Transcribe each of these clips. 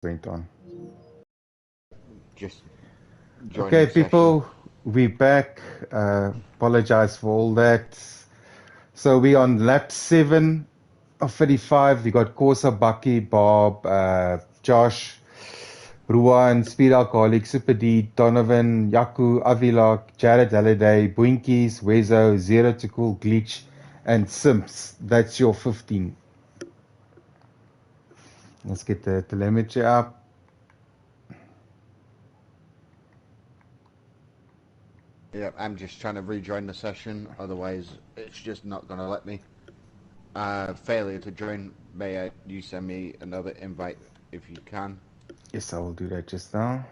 went on. Just Okay, people, we're back. Apologize for all that. So we're on lap 7 of 35. We got Corsa, Bucky, Bob, Josh, Ruan, Speed Alcoholic, Super D, Donovan, Yaku, Avilok, Jared Halliday, Boinkies, Wezo, Zero to Cool, Glitch, and Simps. That's your 15. Let's get the telemetry up. Yeah, I'm just trying to rejoin the session, otherwise it's just not going to let me. Failure to join, may you send me another invite if you can? Yes, I will do that just now.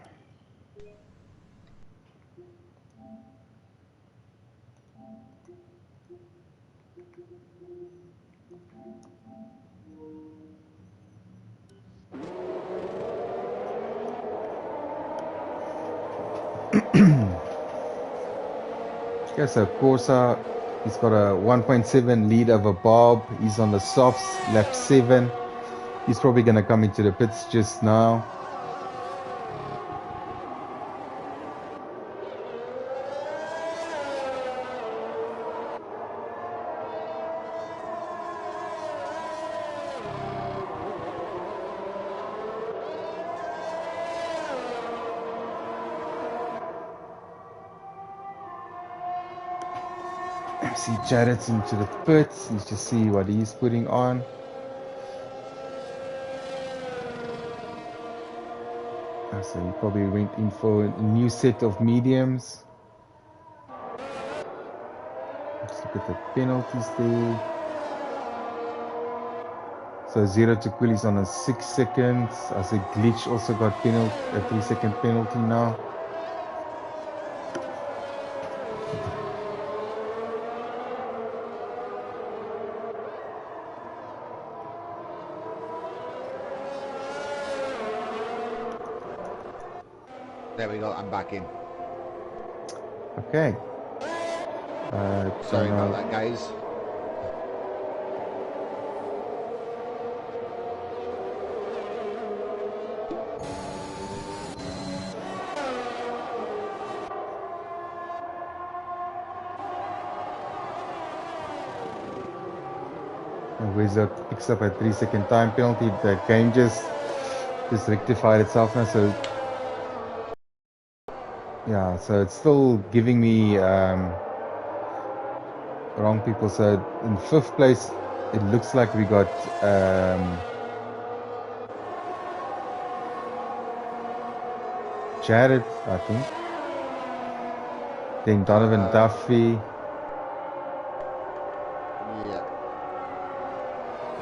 Okay, so Corsa, he's got a 1.7 lead over Bob. He's on the softs, lap 7. He's probably going to come into the pits just now. See Jared's into the pits. Let's just see what he's putting on. So he probably went in for a new set of mediums. Let's look at the penalties there. So Zero to Cool is on a 6 seconds. I say Glitch also got penalty, a 3-second penalty now. There we go, I'm back in. Okay. Sorry about that, guys. Wizard picks up a 3-second time penalty. The game just rectified itself now. So yeah, so it's still giving me wrong people. So in 5th place, it looks like we got Jared, I think. Then Donovan Duffy. Yeah.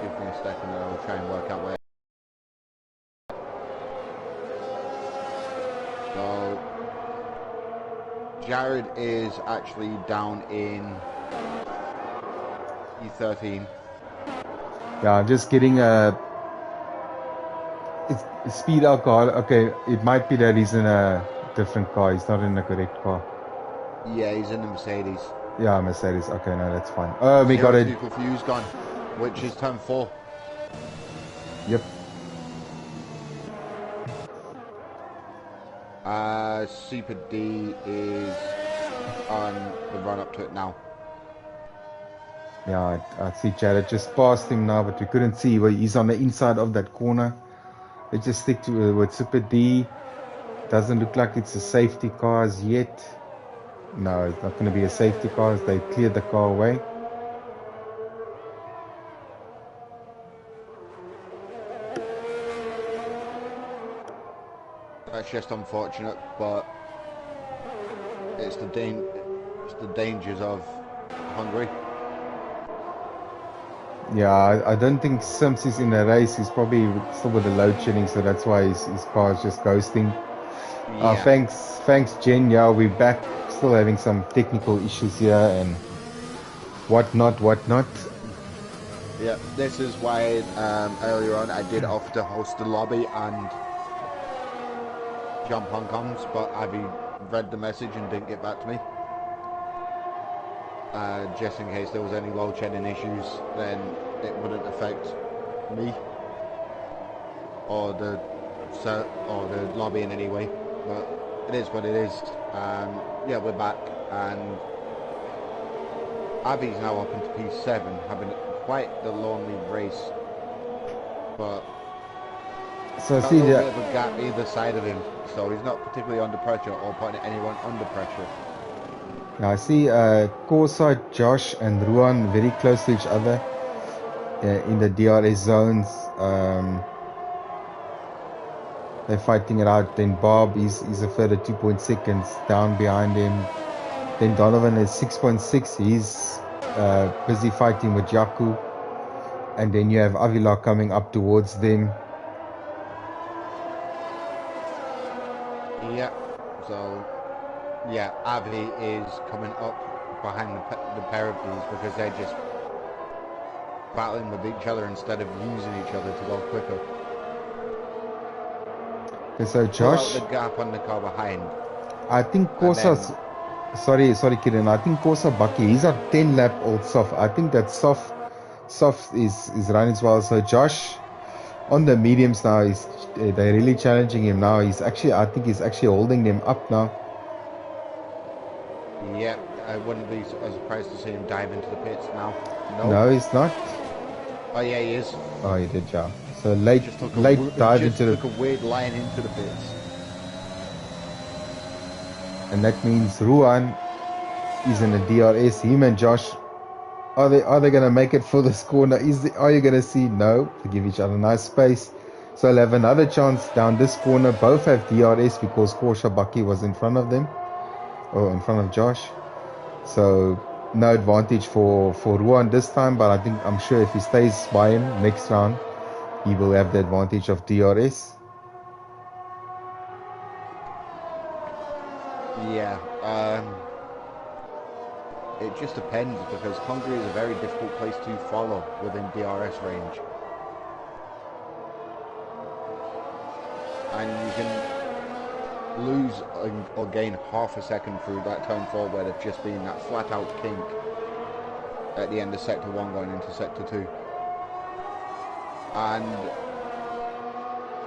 Give me a second and I'll try and work out where. So, Jared is actually down in E13. Yeah, I'm just getting a speed alcohol. Okay, it might be that he's in a different car. He's not in the correct car. Yeah, he's in the Mercedes. Yeah, Mercedes. Okay, no, that's fine. Oh, we got it. Fuse gone, which is turn 4. Yep. Super D is on the run up to it now. Yeah, I see Jared just passed him now, but we couldn't see where he's on the inside of that corner. Let's just stick to with Super D. Doesn't look like it's a safety car as yet. No, it's not going to be a safety car as they cleared the car away. That's just unfortunate, but it's the dangers of Hungary. Yeah, I don't think Sims is in the race. He's probably still with the load shedding, so that's why his car is just ghosting. Yeah. Thanks, Jen. Yeah, we're back. Still having some technical issues here and whatnot. Yeah, this is why earlier on I did offer to host the lobby and jump on comms, but Abby read the message and didn't get back to me. Just in case there was any load shedding issues, then it wouldn't affect me or the or the lobbying anyway. But it is what it is. Yeah, we're back, and Avi's now up into P7, having quite the lonely race. But So got a see little that. bit of a gap either side of him, so he's not particularly under pressure or putting anyone under pressure. Now I see Corsa, Josh, and Ruan very close to each other in the DRS zones. They're fighting it out. Then Bob is a further 2.6 seconds down behind him. Then Donovan is 6.6. He's busy fighting with Yaku. And then you have Avila coming up towards them. Yeah, so yeah, Avi is coming up behind the pair of these because they're just battling with each other instead of using each other to go quicker. Okay, so Pull out Josh, the gap on the car behind. I think Corsa's, sorry Kiran, I think Corsa Bucky, he's a 10 lap old soft. I think that soft is running as well. So Josh on the mediums now, they're really challenging him now. I think he's actually holding them up now. Yeah, I wouldn't be surprised to see him dive into the pits now. No, he's not. Oh yeah, he is. Oh, he did, yeah. So late dive into took a weird line into the pits. And that means Ruan is in the DRS. Him and Josh, are they gonna make it for this corner? Are you gonna see? No, to give each other nice space. So they'll have another chance down this corner. Both have DRS because Korsha Baki was in front of them, or in front of Josh. So no advantage for Ruan this time, but I'm sure if he stays by him next round, he will have the advantage of DRS. Yeah, it just depends because Hungary is a very difficult place to follow within DRS range. And you can lose or gain half a second through that turn forward of just being that flat out kink at the end of sector 1 going into sector 2. And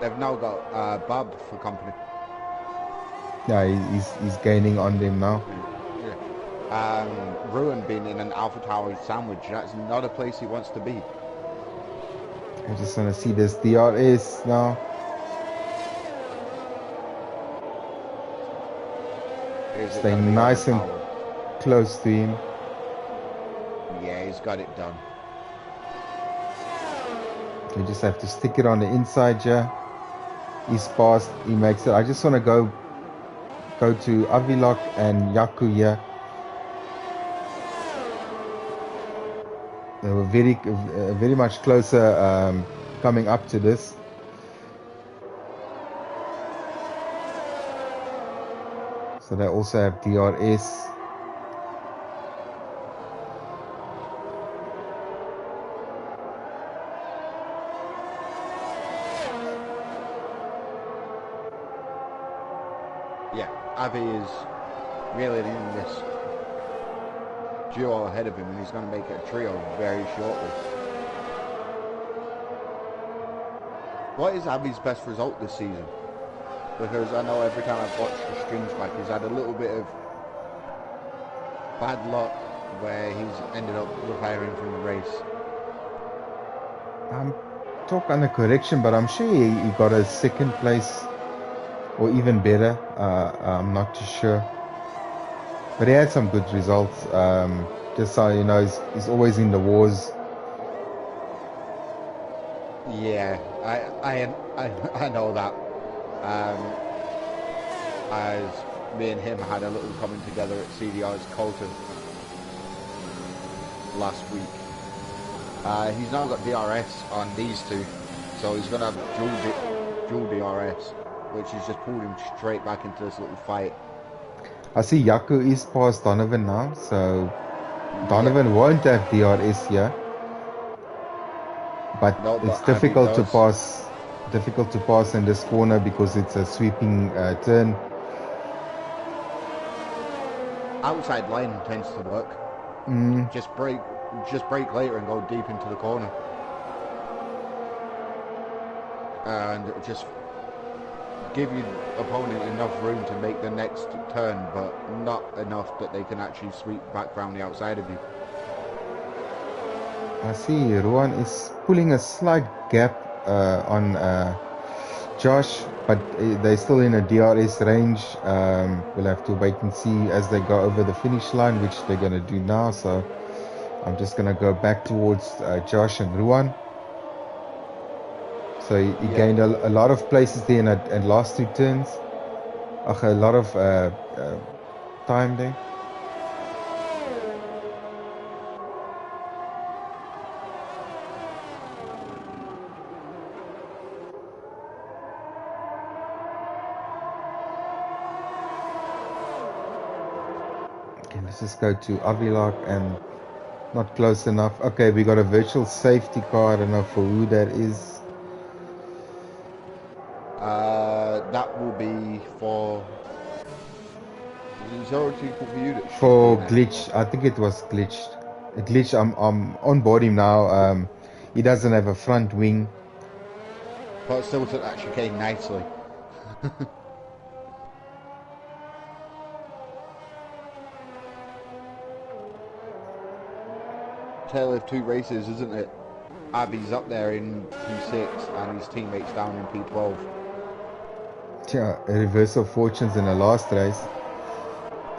they've now got Bob for company. Yeah, he's gaining on them now. Ruin being in an Alpha Tower sandwich, that's not a place he wants to be. I just want to see this DRS now. Staying nice and close to him. Yeah, he's got it done. You just have to stick it on the inside here. He's past, he makes it. I just want to go to Avilok and Yaku here. They were very much closer coming up to this. So they also have DRS. Yeah, Avi is really in this duo ahead of him, and he's going to make it a trio very shortly. What is Avi's best result this season? Because I know every time I've watched the streams back, he's had a little bit of bad luck where he's ended up retiring from the race. I'm talk under correction, but I'm sure he got a second place or even better. I'm not too sure. But he had some good results. Just so you know, he's always in the wars. Yeah, I know that. As me and him had a little coming together at CDR's Colton last week. He's now got DRS on these two, so he's going to have dual DRS, which has just pulled him straight back into this little fight. I see Yaku is past Donovan now, so Donovan won't have DRS here. But it's difficult to pass. Difficult to pass in this corner because it's a sweeping turn. Outside line tends to work. Just brake later and go deep into the corner, and just give your opponent enough room to make the next turn, but not enough that they can actually sweep back round the outside of you. I see Ruan is pulling a slight gap on Josh, but they're still in a DRS range. We'll have to wait and see as they go over the finish line, which they're going to do now. So I'm just going to go back towards Josh and Ruan. So he gained a lot of places there in last two turns. A lot of time there. Okay, let's just go to Avilak and not close enough. Okay, we got a virtual safety car. I don't know for who that is. That will be for... Is there a people for you that For glitch, I think it was glitched. It glitched. I'm on board him now. He doesn't have a front wing. But still, it actually came nicely. Tale of two races, isn't it? Abby's up there in P6 and his teammates down in P12. Yeah, a reverse of fortunes in the last race.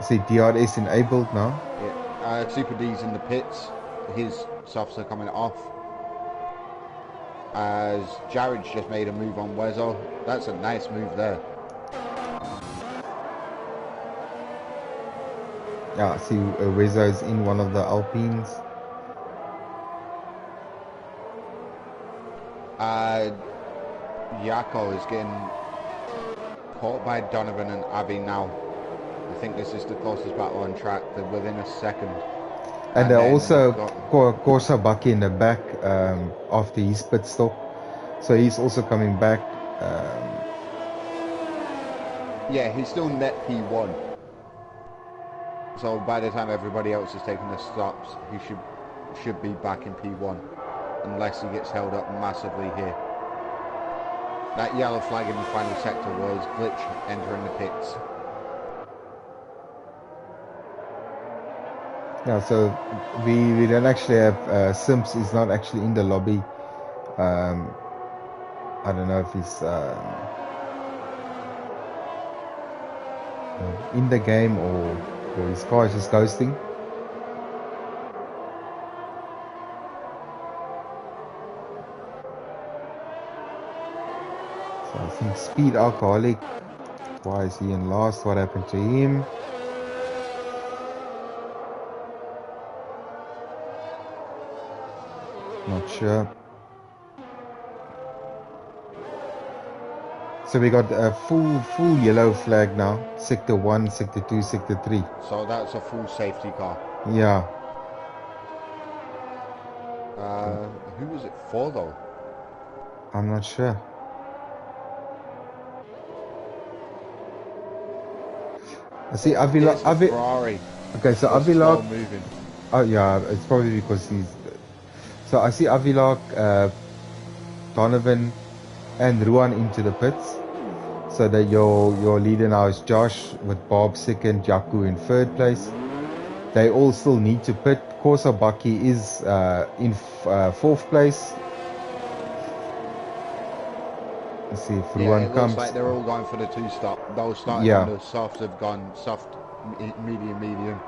See, DRS enabled now. Yeah, Super D's in the pits. His softs are coming off. As Jared's just made a move on Wezo. That's a nice move there. Yeah, see, Wezo's in one of the Alpines. Yako is getting caught by Donovan and Abby now. I think this is the closest battle on track. They're within a second. And they're also Corsa Bucky in the back after his pit stop. So he's also coming back. Yeah, he's still net P1. So by the time everybody else is taking their stops, he should be back in P1. Unless he gets held up massively here. That yellow flag in the final sector was Glitch entering the pits. Yeah, so we don't actually have Simps is not actually in the lobby. I don't know if he's in the game or his car is just ghosting. So I think Speed Alcoholic. Why is he in last? What happened to him? Not sure. So we got a full yellow flag now. Sector 1, Sector 2, Sector 3. So that's a full safety car. Yeah. Who was it for though? I'm not sure. I see Avila. Ferrari. Okay, so Avila. Oh yeah, it's probably because he's. So I see Avila, Donovan, and Ruan into the pits. So that your leader now is Josh with Bob second, Jaku in third place. They all still need to pit. Corsa Bucky is in fourth place. Let's see if Ruan comes. Looks like they're all going for the two-stop. Those starting on the softs have gone soft, medium,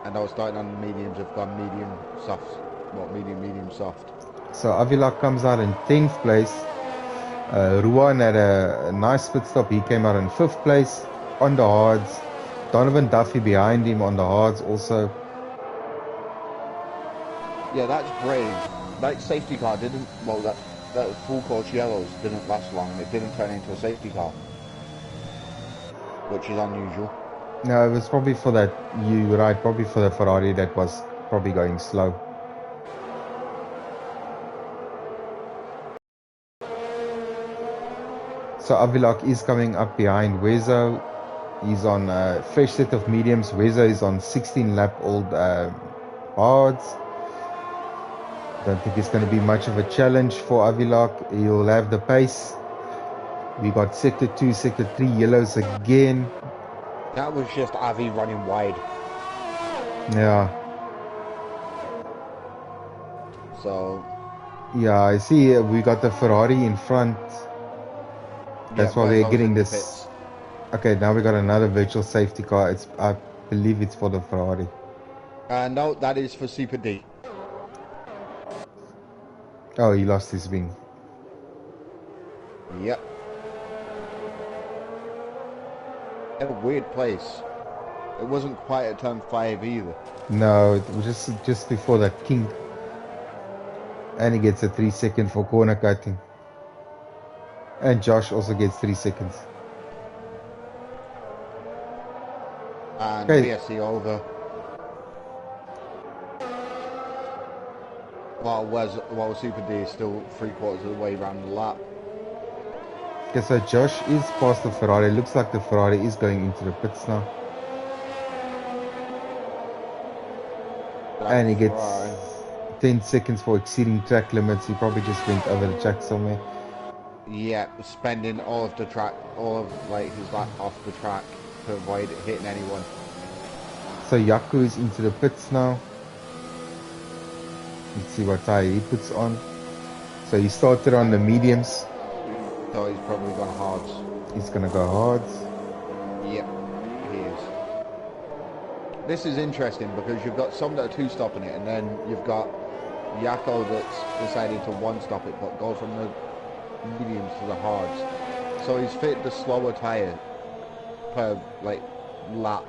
and those starting on the mediums have gone medium, soft. Well, medium, soft. So Avila comes out in 10th place. Ruan had a nice pit stop. He came out in 5th place on the hards. Donovan Duffy behind him on the hards also. Yeah, that's brave. That safety car didn't, well, that full course yellows didn't last long. It didn't turn into a safety car, which is unusual. No, it was probably for that, you're right, probably for the Ferrari that was probably going slow. So Avilak is coming up behind Wezo. He's on a fresh set of mediums. Wezo is on 16 lap old hards. Don't think it's going to be much of a challenge for Avilak. He'll have the pace. We got sector 2, sector 3 yellows again. That was just Avi running wide. Yeah. So. Yeah, I see we got the Ferrari in front. Yeah, That's why but we're goes getting in the this. pits. Okay, now we got another virtual safety car. I believe it's for the Ferrari. No, that is for Super D. Oh, he lost his wing. Yep. In a weird place. It wasn't quite at turn 5 either. No, it was just before that kink. And he gets a 3 second for corner cutting. And Josh also gets 3 seconds. And Okay. VSC over. While Super D is still 3/4 of the way around the lap. Okay, so Josh is past the Ferrari. Looks like the Ferrari is going into the pits now. And he gets 10 seconds for exceeding track limits. He probably just went over the track somewhere. Yeah, spending all of like his lap off the track to avoid hitting anyone. So Yaku is into the pits now. Let's see what tire he puts on. So he started on the mediums. So he's probably gone hards. He's gonna go hards. Yep, he is. This is interesting because you've got some that are two-stopping it, and then you've got Yako that's decided to one-stop it, but go from the mediums to the hards. So he's fitted the slower tyre per like lap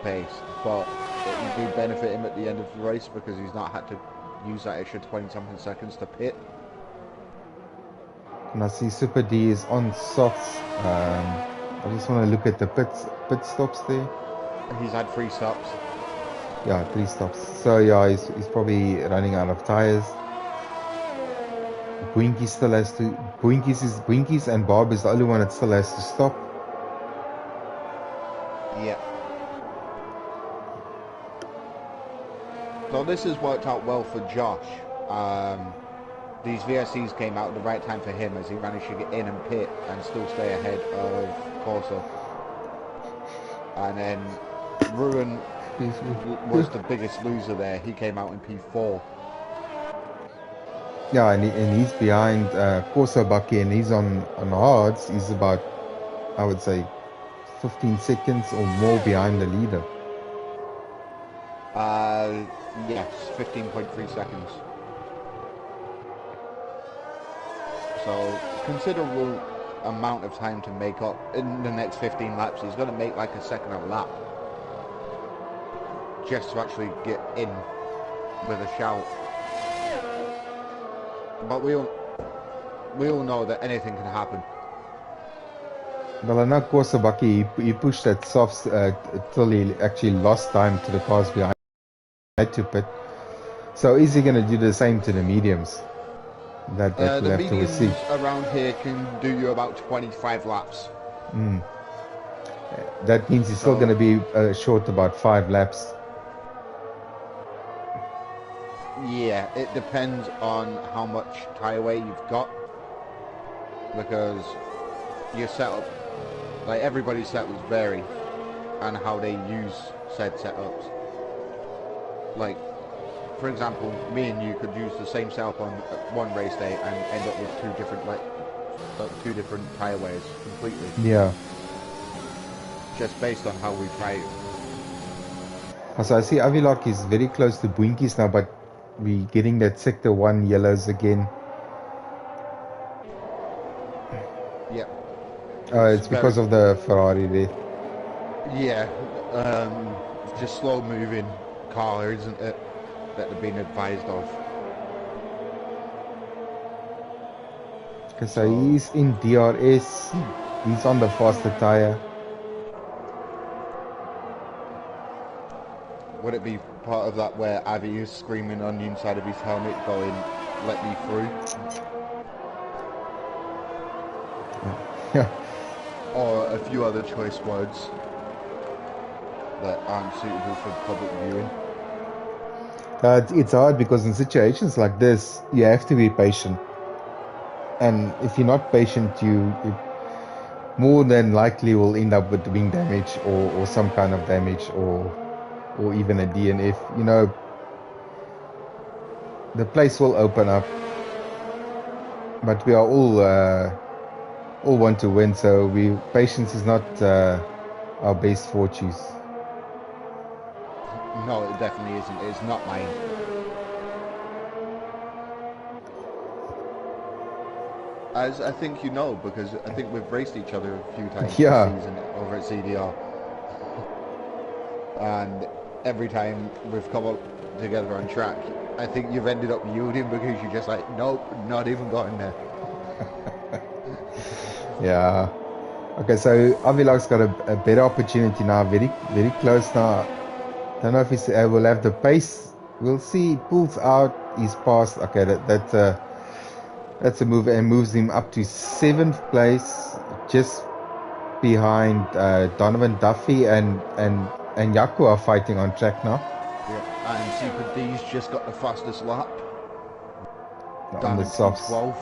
pace, but it will benefit him at the end of the race because he's not had to use that extra 20-something seconds to pit. And I see Super D is on softs. I just want to look at the pit stops there. He's had 3 stops. Yeah, 3 stops. So yeah, he's probably running out of tires. Boinky still has to. Boinkies and Bob is the only one that still has to stop. Yeah. So this has worked out well for Josh. These VSCs came out at the right time for him as he managed to get in and pit and still stay ahead of Corsa. And then Ruin was the biggest loser there. He came out in P4. Yeah, and he's behind Corsa Bucky, and he's on hards. He's about, I would say, 15 seconds or more behind the leader. Yes, 15.3 seconds. So considerable amount of time to make up in the next 15 laps. He's going to make like a second a lap just to actually get in with a shout. But we all know that anything can happen. Well, I know Corsa Bucky, he pushed that softs till he actually lost time to the cars behind to pit. So is he going to do the same to the mediums? That we'll the have to mediums see. around here can do you about 25 laps. That means he's still going to be short about 5 laps. Yeah, it depends on how much tyre wear you've got, because your setup, like everybody's setups vary, and how they use said setups. Like, for example, me and you could use the same setup on one race day and end up with two different tyre wears completely. Yeah. Just based on how we try it. So I see Avilok is very close to Boinkies now, but we're getting that sector 1 yellows again. Yep. It's because of the Ferrari there. Yeah, just slow moving car, isn't it, that they've been advised of. Okay, so he's in DRS. He's on the faster tire. Would it be part of that where Avi is screaming on the inside of his helmet going, "Let me through"? Yeah. Or a few other choice words that aren't suitable for public viewing? It's hard because in situations like this, you have to be patient. And if you're not patient, you more than likely will end up with wing damage or some kind of damage or even a DNF. You know, the place will open up, but we are all want to win, so patience is not our best fortunes. No, it definitely isn't. It's not mine. As I think you know, because I think we've raced each other a few times Yeah. this season over at CDR. And every time we've come up together on track, I think you've ended up yielding because you're just like, nope, not even going there. Yeah. Okay, so Avilak's got a better opportunity now, very, very close now. Don't know if he will have the pace. We'll see. He pulls out. He's passed. Okay, that's a move and moves him up to 7th place, just behind Donovan Duffy and Yaku are fighting on track now. Yeah. And Super D's just got the fastest lap. On the softs. 12.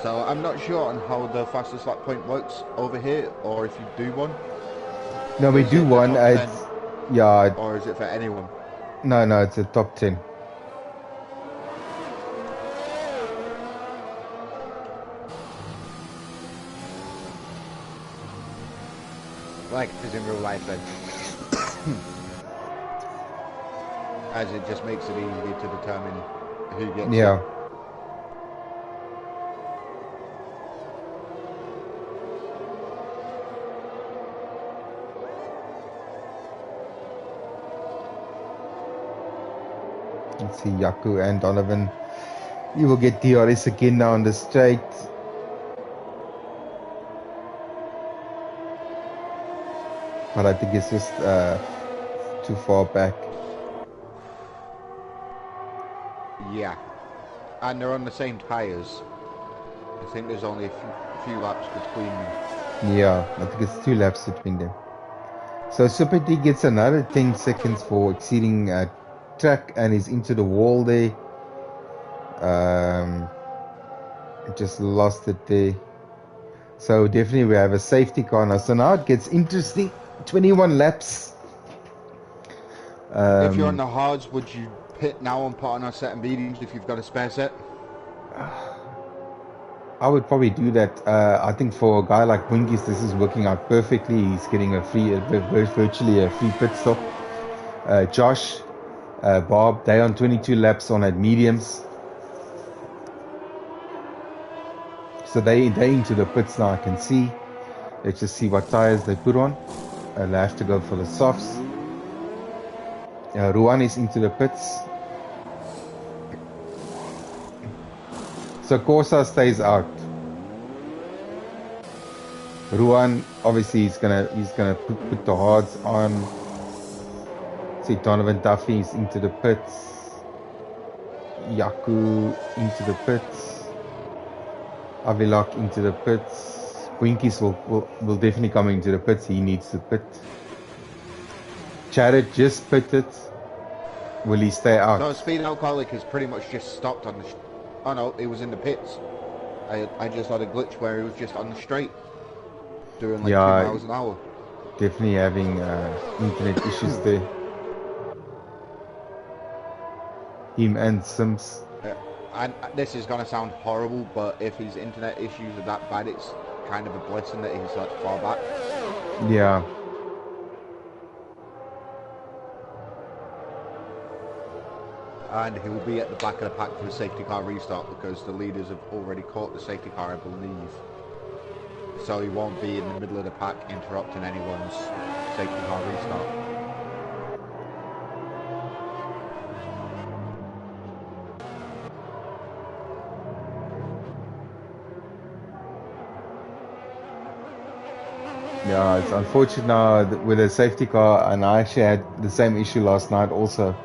So I'm not sure on how the fastest lap point works over here, or if you do one. No, we do one. Yeah. Or is it for anyone? No, it's a top 10. Like it is in real life then. As it just makes it easy to determine who gets Yeah. it. Let's see, Yaku and Donovan. You will get DRS again now on the straight. But I think it's just too far back. Yeah. And they're on the same tyres. I think there's only a few laps between them. Yeah, I think it's 2 laps between them. So Super D gets another 10 seconds for exceeding track and is into the wall there. Just lost it there. So definitely we have a safety car now. So now it gets interesting. 21 laps. If you're on the hards, would you pit now and put on a set of mediums if you've got a spare set? I would probably do that. I think for a guy like Winkis, this is working out perfectly. He's getting virtually a free pit stop. Josh, Bob, they on 22 laps on at mediums. So they into the pits now, I can see. Let's just see what tires they put on. They'll have to go for the softs. Ruan is into the pits. So Corsa stays out. Ruan obviously he's gonna put the hards on. See Donovan Duffy is into the pits. Yaku into the pits. Avilak into the pits. Winkies will definitely come into the pits. He needs to pit. Jared just pitted. Will he stay out? No, Speed Alcoholic has pretty much just stopped on the... Oh no, he was in the pits. I just had a glitch where he was just on the straight. Doing like 2 miles an hour. Definitely having internet issues there. Him and Sims. And this is going to sound horrible, but if his internet issues are that bad, it's kind of a blessing that he's that far back. Yeah. And he will be at the back of the pack for the safety car restart because the leaders have already caught the safety car, I believe. So he won't be in the middle of the pack interrupting anyone's safety car restart. Yeah, it's unfortunate now with a safety car, and I actually had the same issue last night also,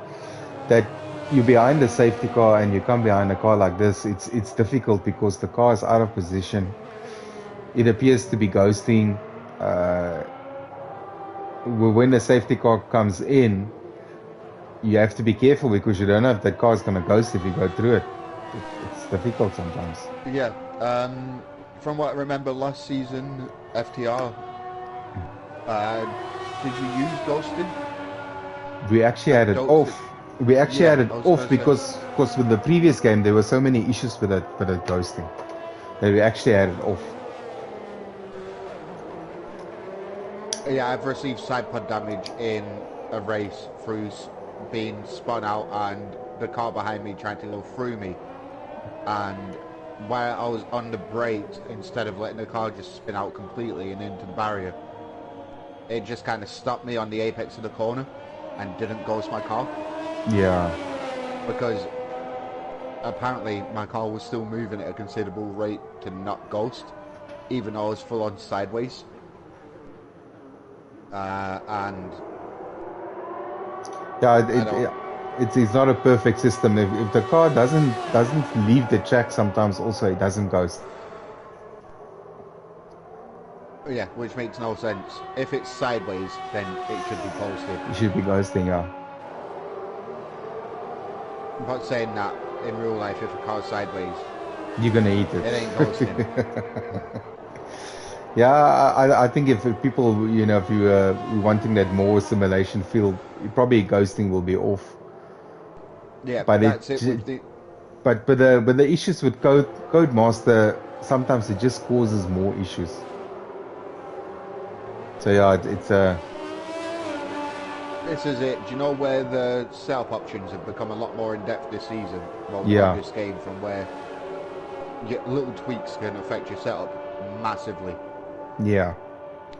that you're behind the safety car and you come behind a car like this, it's difficult because the car is out of position. It appears to be ghosting. When the safety car comes in, you have to be careful because you don't know if that car is going to ghost if you go through it. It's difficult sometimes. Yeah. From what I remember last season, FTR, did you use ghosting? We actually Like had it ghosted? off. We actually Yeah, had it I was off gonna say. because with the previous game there were so many issues with it ghosting that we actually had it off. Yeah, I've received side pod damage in a race through being spun out and the car behind me trying to go through me. And while I was on the brakes, instead of letting the car just spin out completely and into the barrier, it just kind of stopped me on the apex of the corner and didn't ghost my car Yeah. because apparently my car was still moving at a considerable rate to not ghost, even though I was full on sideways. And Yeah, I don't. it's not a perfect system. If the car doesn't leave the track, sometimes also it doesn't ghost. Yeah, which makes no sense. If it's sideways, then it should be ghosted. It should be ghosting. Yeah. But saying that, in real life, if a car's sideways, You're gonna eat it ain't ghosting. it. Yeah, I think if people, if you wanting that more simulation feel, probably ghosting will be off. Yeah, But that's it with the. but the issues with Codemaster, sometimes it just causes more issues. So yeah, it's This is it. Do you know where the setup options have become a lot more in depth this season? Well, on yeah, this game, from where little tweaks can affect your setup massively. yeah.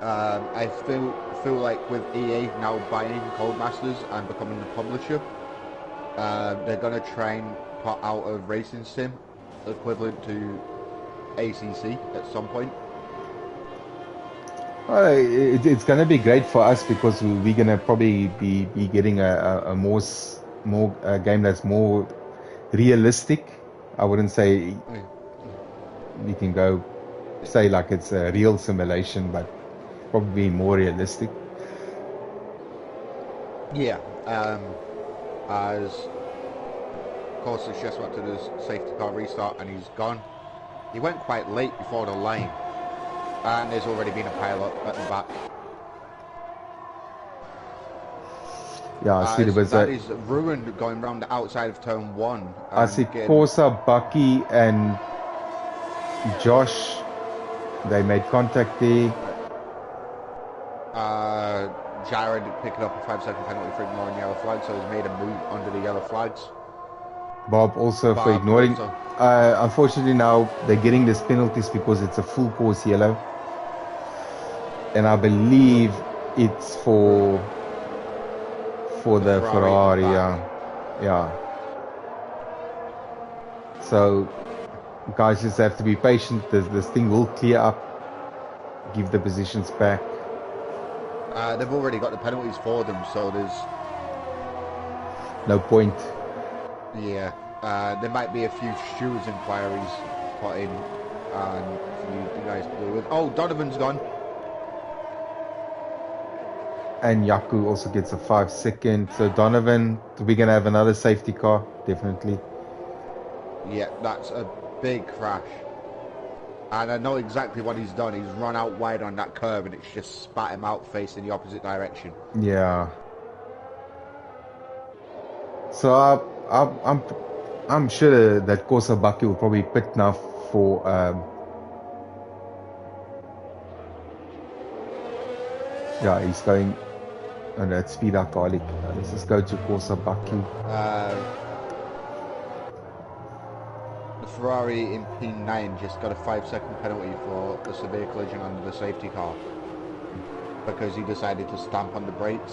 I feel like with EA now buying Codemasters and becoming the publisher, they're gonna try and put out a racing sim equivalent to ACC at some point. It's gonna be great for us because we're gonna probably be getting a more game that's more realistic. I wouldn't say we can go say like it's a real simulation, but probably more realistic. Yeah, as of course it's just went to the safety car restart and he's gone. He went quite late before the line, and there's already been a pile up at the back. Yeah, I see there As was that a is ruined going round the outside of turn one I and see getting Corsa, Bucky, and Josh. They made contact there. Jared picking up a 5-second penalty for ignoring yellow flags, so he's made a move under the yellow flags. Bob also for Bob ignoring. also. Unfortunately, now they're getting these penalties because it's a full course yellow, and I believe it's for the Ferrari. Yeah, yeah. So guys just have to be patient. This thing will clear up. Give the positions back. They've already got the penalties for them, so there's No point. yeah. There might be a few stewards inquiries put in and for you guys to deal with. Oh, Donovan's gone. And Yaku also gets a 5-second. So Donovan, we're gonna have another safety car, definitely. Yeah, that's a big crash. And I know exactly what he's done. He's run out wide on that curve and it's just spat him out facing the opposite direction. Yeah. So I'm sure that Kosabaki will probably pit now for yeah, he's going on that speed alcoholic. Let's just go to Kosabaki. The Ferrari in P9 just got a 5-second penalty for a severe collision under the safety car because he decided to stamp on the brakes.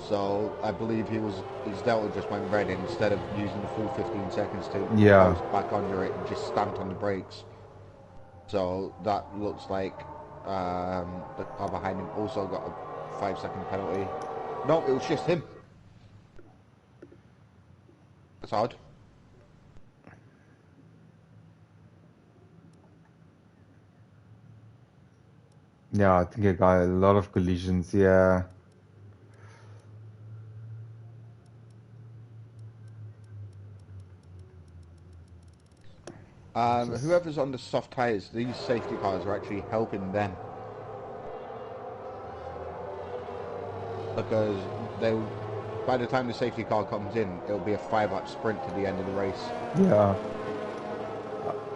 So I believe his delta just went red instead of using the full 15 seconds to Yeah. post back under it and just stamped on the brakes. So that looks like the car behind him also got a 5-second penalty. No, it was just him. That's odd. Yeah, I think I got a lot of collisions. Yeah. Whoever's on the soft tyres, these safety cars are actually helping them. Because by the time the safety car comes in, it'll be a 5-lap sprint to the end of the race. Yeah.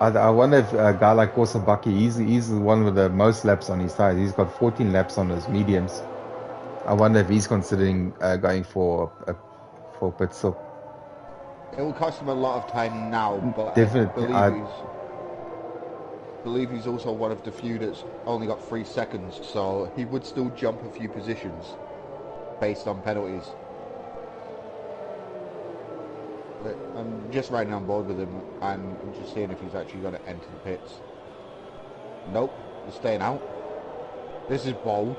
I wonder if a guy like Kosabaki, he's the one with the most laps on his tires. He's got 14 laps on his mediums. I wonder if he's considering going for pit stop. It will cost him a lot of time now, but Definitely. I believe he's also one of the few that's only got 3 seconds, so he would still jump a few positions based on penalties. I'm just riding on board with him and just seeing if he's actually going to enter the pits. Nope, he's staying out. This is bold.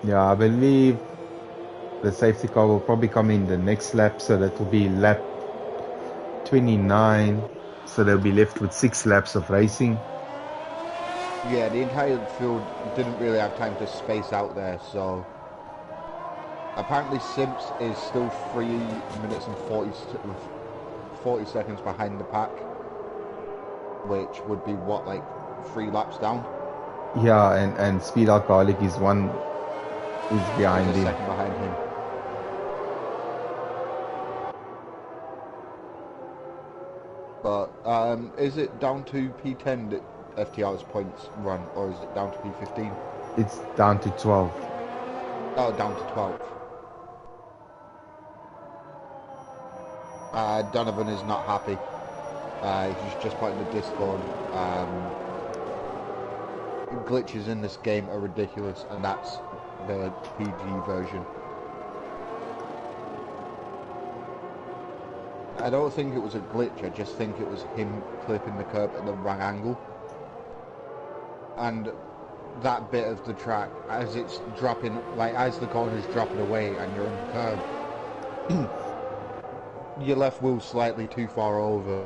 Yeah, I believe the safety car will probably come in the next lap, so that will be lap 29. So they'll be left with 6 laps of racing. Yeah, the entire field didn't really have time to space out there, so apparently Simps is still 3 minutes and 40 seconds behind the pack, which would be what, like 3 laps down? Yeah, and Speed Alcoholic is behind him. Second behind him. But is it down to P10 that FTR's points run, or is it down to P15? It's down to 12. Oh, down to 12. Donovan is not happy. He's just put in the Discord. Glitches in this game are ridiculous, and that's the PG version. I don't think it was a glitch, I just think it was him clipping the curb at the wrong angle. And that bit of the track, as it's dropping, like as the corner's dropping away and you're on the curb, your left wheel's slightly too far over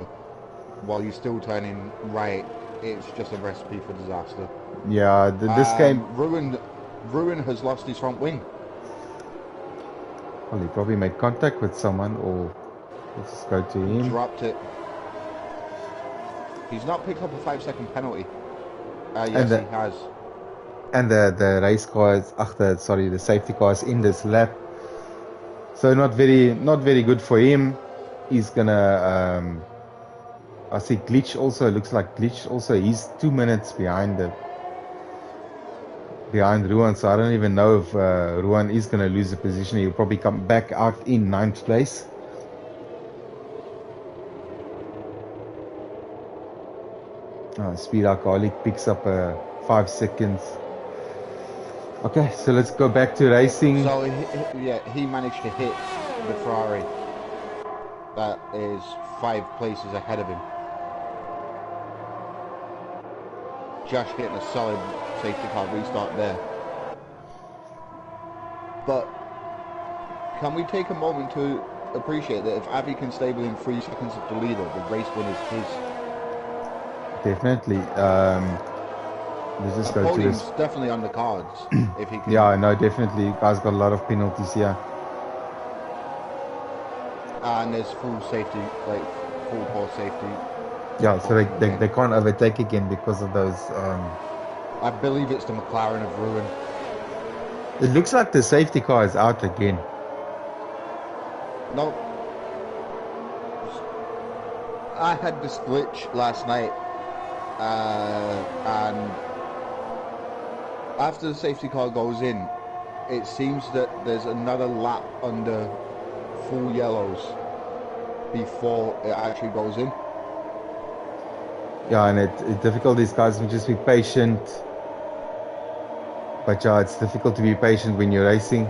while you're still turning right. It's just a recipe for disaster. Yeah, this game... Ruin has lost his front wing. Well, he probably made contact with someone, or let's just go to him. Dropped it. He's not picked up a 5-second penalty. Yes, he has. And the race car is the safety car is in this lap. So not very good for him. He's gonna I see Glitch also, looks like Glitch also, he's 2 minutes behind Ruan, so I don't even know if Ruan is gonna lose the position. He'll probably come back out in 9th place. Speed Alcoholic picks up 5 seconds. Okay, so let's go back to racing. So he managed to hit the Ferrari that is 5 places ahead of him. Josh getting a solid safety car restart there. But can we take a moment to appreciate that if Avi can stay within 3 seconds of the leader, the race win is his. Definitely. Let's just go to this. Definitely on the cards. If he can. Yeah, no, definitely. Guys got a lot of penalties here. And there's full safety, like full course safety. Yeah, so they can't overtake again because of those. I believe it's the McLaren of Ruin. It looks like the safety car is out again. No. I had this glitch last night. And after the safety car goes in, it seems that there's another lap under full yellows before it actually goes in. Yeah, and it's difficult. These guys will just be patient. But yeah, it's difficult to be patient when you're racing.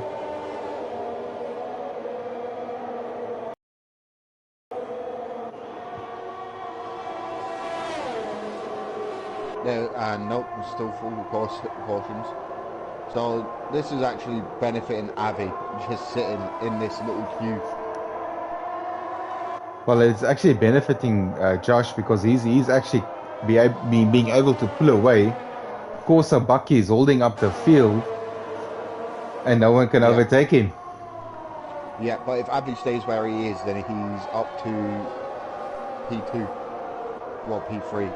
Nope, still full cautions. So this is actually benefiting Avi, just sitting in this little queue. Well, it's actually benefiting Josh because he's actually being able to pull away. Corsa Bucky is holding up the field, and no one can overtake him. Yeah, but if Avi stays where he is, then he's up to P2. Well, P3.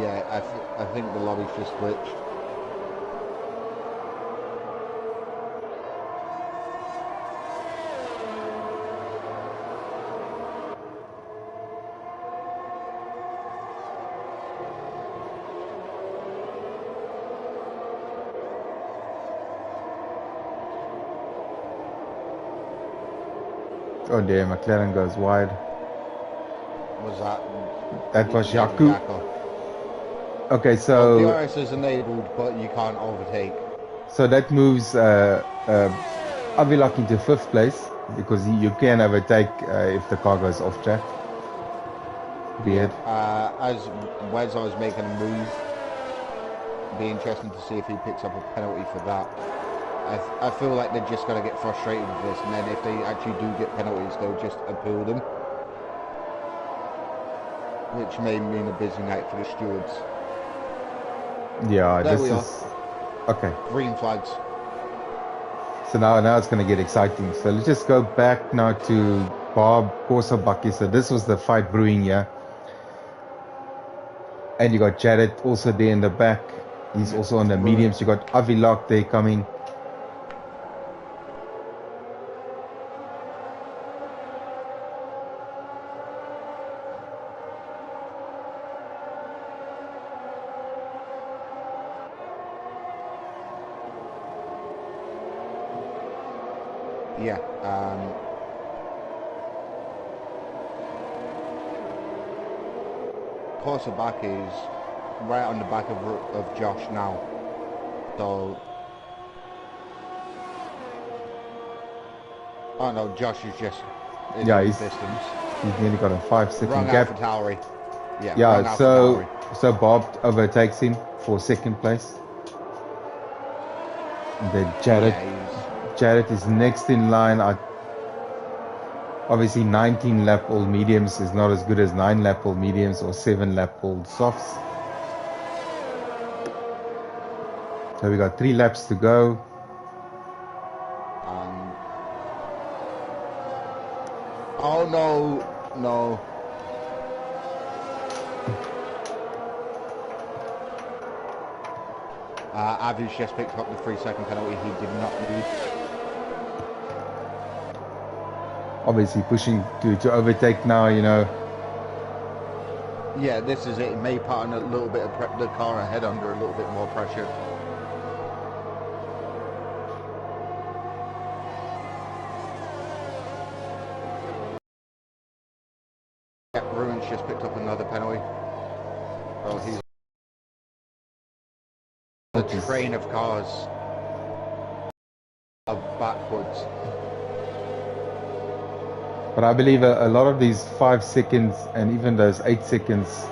Yeah, I think the lobby's just glitched. Oh dear, McLaren goes wide. Was that? That was Yeah, Jaku. Okay, Well, so DRS is enabled, but you can't overtake. so that moves Avilak into 5th place because you can overtake if the car goes off track. Weird. As Wes was making a move, be interesting to see if he picks up a penalty for that. I feel like they're just going to get frustrated with this, and then if they actually do get penalties, they'll just appeal them, which may mean a busy night for the stewards. Yeah, There this we is okay. Green flags. So now it's going to get exciting. So let's just go back now to Bob Corsa Bucky. So this was the fight brewing here. And you got Jared also there in the back. He's also on the mediums. You got Avilak there coming. Yeah. Closer back is right on the back of Josh now. So, oh no, Josh is just in the distance. He's nearly got a 5-second Wrong gap. out for Towery. Yeah. So Bob overtakes him for 2nd place. And then Jared is next in line. Obviously 19 lap all mediums is not as good as 9 lap all mediums or 7 lap all softs. So we got 3 laps to go. Oh no. Avi's just picked up the 3-second penalty. He did not move. Obviously pushing to overtake now, you know. Yeah, this is it. It may put on a little bit of the car ahead under a little bit more pressure. Yeah, Ruin's just picked up another penalty. Oh, he's a train of cars backwards. But I believe a lot of these 5 seconds and even those 8 seconds,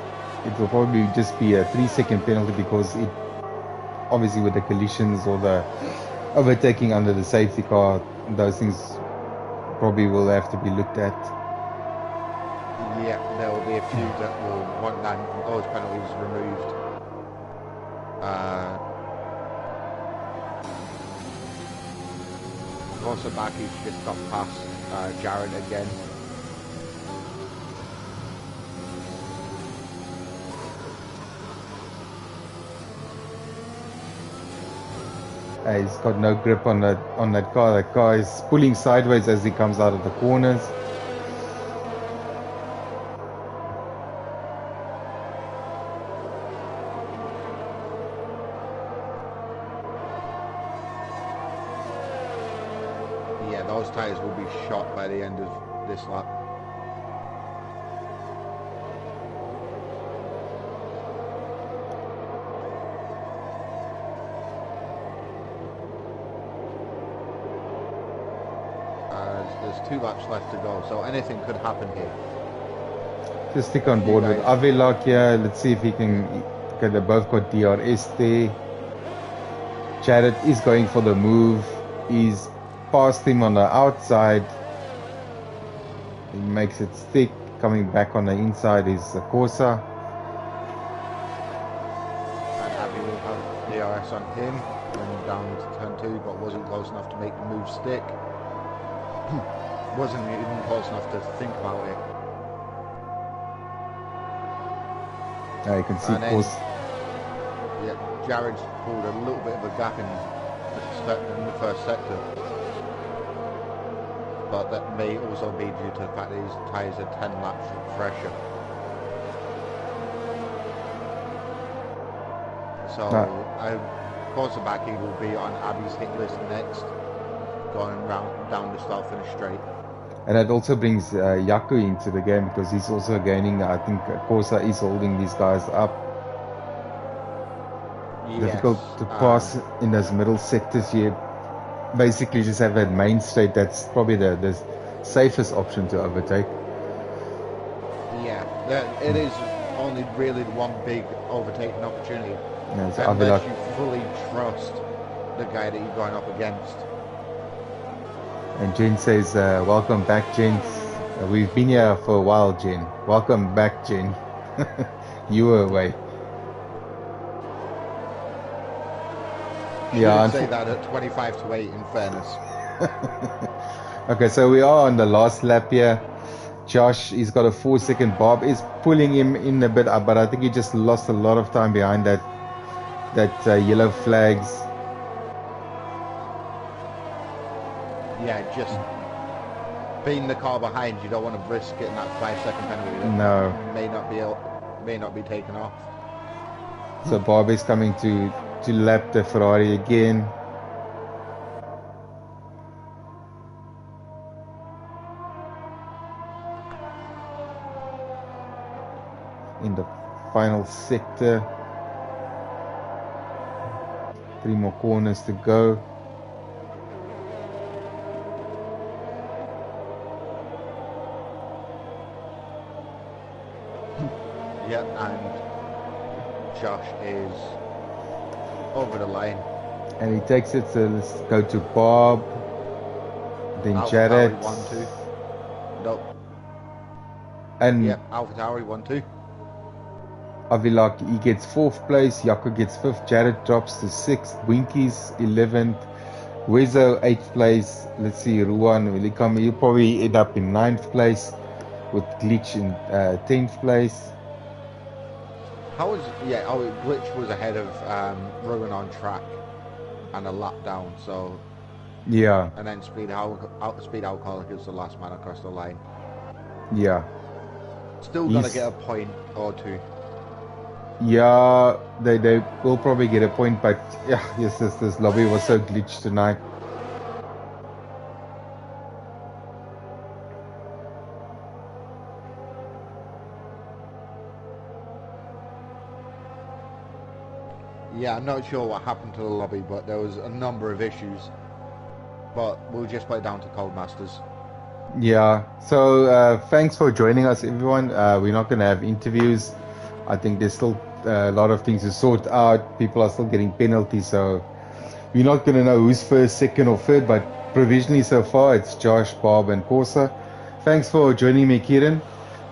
it will probably just be a 3-second penalty because it, obviously with the collisions or the overtaking under the safety car, those things probably will have to be looked at. Yeah, there will be a few that will want those penalties removed. Also back, he's just got past Jared again. He's got no grip on that car. That car is pulling sideways as he comes out of the corners. Yeah, those tyres will be shot by the end of this lap. There's 2 laps left to go, so anything could happen here. Just stick on board with Avilak here. Let's see if he can. Okay, they both got DRS there. Jared is going for the move. He's past him on the outside. He makes it stick. Coming back on the inside is Corsa. DRS on him and down to turn 2, but wasn't close enough to make the move stick. Wasn't even close enough to think about it. You can see, And of course. Yeah, Jared's pulled a little bit of a gap in the first sector. But that may also be due to the fact that his tyres are 10 laps fresher. So, Kozabaki will be on Abby's hit list next, going down the start finish straight. And that also brings Yaku into the game because he's also gaining. I think Corsa is holding these guys up. Yes, difficult to pass in those middle sectors. You basically just have that main straight. That's probably the safest option to overtake. Yeah, it is only really one big overtaking opportunity. Yeah, so unless you fully trust the guy that you're going up against. And Jen says, welcome back, Jen. We've been here for a while, Jen. Welcome back, Jen. You were away. Yeah, I'd say that at 25-8 in fairness. Okay, so we are on the last lap here. Josh, he's got a 4-second. Bob is pulling him in a bit, but I think he just lost a lot of time behind that yellow flags. Yeah, just being the car behind, you don't want to risk getting that 5-second penalty. That No, may not be taken off. So Bob is coming to lap the Ferrari again. In the final sector. 3 more corners to go. Yep, and Josh is over the line. And he takes it, so let's go to Bob. Then Jared. 1-2. Nope. And yep, AlphaTauri 1-2. Avilak, he gets 4th place. Jaco gets 5th. Jared drops to 6th. Winkies 11th. Wezo 8th place. Let's see, Ruan will he come? He'll probably end up in 9th place with Glitch in 10th place. Glitch was ahead of Ruin on track and a lap down, so yeah. And then Speed Alcoholic is the last man across the line. Yeah. Still gonna get a point or 2. Yeah, they will probably get a point, but yeah, yes, this lobby was so glitched tonight. Yeah, I'm not sure what happened to the lobby, but there was a number of issues. But we'll just play down to Codemasters. Yeah, so thanks for joining us, everyone. We're not going to have interviews. I think there's still a lot of things to sort out. People are still getting penalties, so we're not going to know who's first, second, or third. But provisionally so far, it's Josh, Bob, and Corsa. Thanks for joining me, Kieran.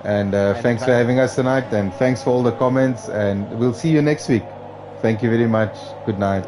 And thanks for having us tonight. And thanks for all the comments. And we'll see you next week. Thank you very much. Good night.